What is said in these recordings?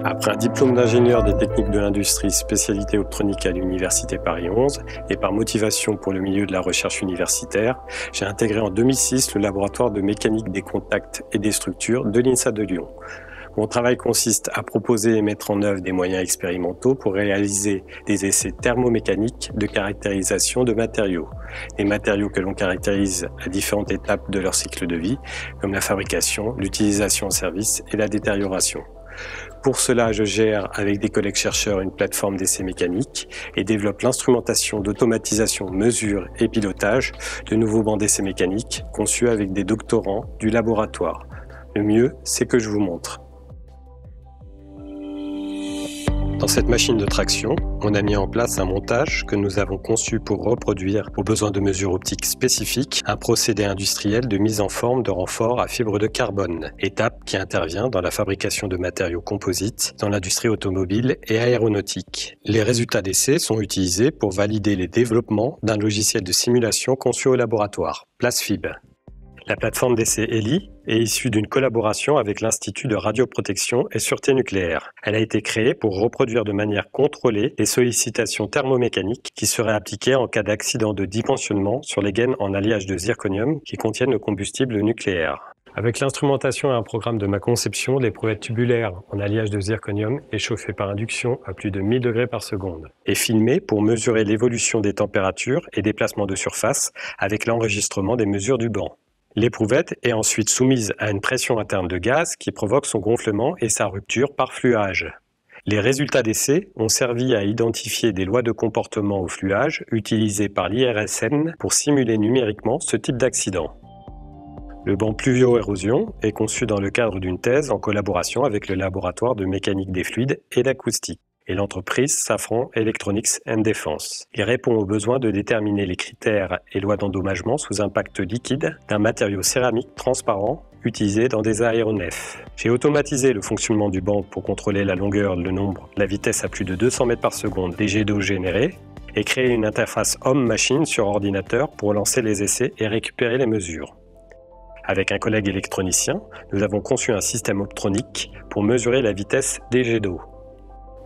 Après un diplôme d'ingénieur des techniques de l'industrie, spécialité optronique à l'Université Paris 11, et par motivation pour le milieu de la recherche universitaire, j'ai intégré en 2006 le laboratoire de mécanique des contacts et des structures de l'INSA de Lyon. Mon travail consiste à proposer et mettre en œuvre des moyens expérimentaux pour réaliser des essais thermomécaniques de caractérisation de matériaux. Des matériaux que l'on caractérise à différentes étapes de leur cycle de vie, comme la fabrication, l'utilisation en service et la détérioration. Pour cela, je gère avec des collègues chercheurs une plateforme d'essais mécaniques et développe l'instrumentation d'automatisation, mesure et pilotage de nouveaux bancs d'essais mécaniques conçus avec des doctorants du laboratoire. Le mieux, c'est que je vous montre. Dans cette machine de traction, on a mis en place un montage que nous avons conçu pour reproduire, aux besoins de mesures optiques spécifiques, un procédé industriel de mise en forme de renfort à fibre de carbone, étape qui intervient dans la fabrication de matériaux composites dans l'industrie automobile et aéronautique. Les résultats d'essais sont utilisés pour valider les développements d'un logiciel de simulation conçu au laboratoire, PlaceFib. La plateforme d'essai ELI est issue d'une collaboration avec l'Institut de radioprotection et sûreté nucléaire. Elle a été créée pour reproduire de manière contrôlée les sollicitations thermomécaniques qui seraient appliquées en cas d'accident de dimensionnement sur les gaines en alliage de zirconium qui contiennent le combustible nucléaire. Avec l'instrumentation et un programme de ma conception, l'éprouvette tubulaire en alliage de zirconium est chauffée par induction à plus de 1000 degrés par seconde et filmée pour mesurer l'évolution des températures et des placements de surface avec l'enregistrement des mesures du banc. L'éprouvette est ensuite soumise à une pression interne de gaz qui provoque son gonflement et sa rupture par fluage. Les résultats d'essai ont servi à identifier des lois de comportement au fluage utilisées par l'IRSN pour simuler numériquement ce type d'accident. Le banc pluvio-érosion est conçu dans le cadre d'une thèse en collaboration avec le laboratoire de mécanique des fluides et d'acoustique et l'entreprise Safran Electronics & Defense. Il répond au besoin de déterminer les critères et lois d'endommagement sous impact liquide d'un matériau céramique transparent utilisé dans des aéronefs. J'ai automatisé le fonctionnement du banc pour contrôler la longueur, le nombre, la vitesse à plus de 200 mètres par seconde des jets d'eau générés et créé une interface homme-machine sur ordinateur pour lancer les essais et récupérer les mesures. Avec un collègue électronicien, nous avons conçu un système optronique pour mesurer la vitesse des jets d'eau.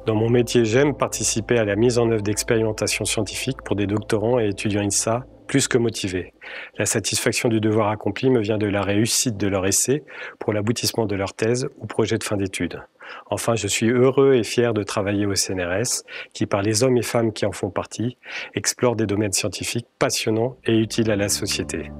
Dans mon métier, j'aime participer à la mise en œuvre d'expérimentations scientifiques pour des doctorants et étudiants INSA plus que motivés. La satisfaction du devoir accompli me vient de la réussite de leur essai pour l'aboutissement de leur thèse ou projet de fin d'études. Enfin, je suis heureux et fier de travailler au CNRS qui, par les hommes et femmes qui en font partie, explore des domaines scientifiques passionnants et utiles à la société.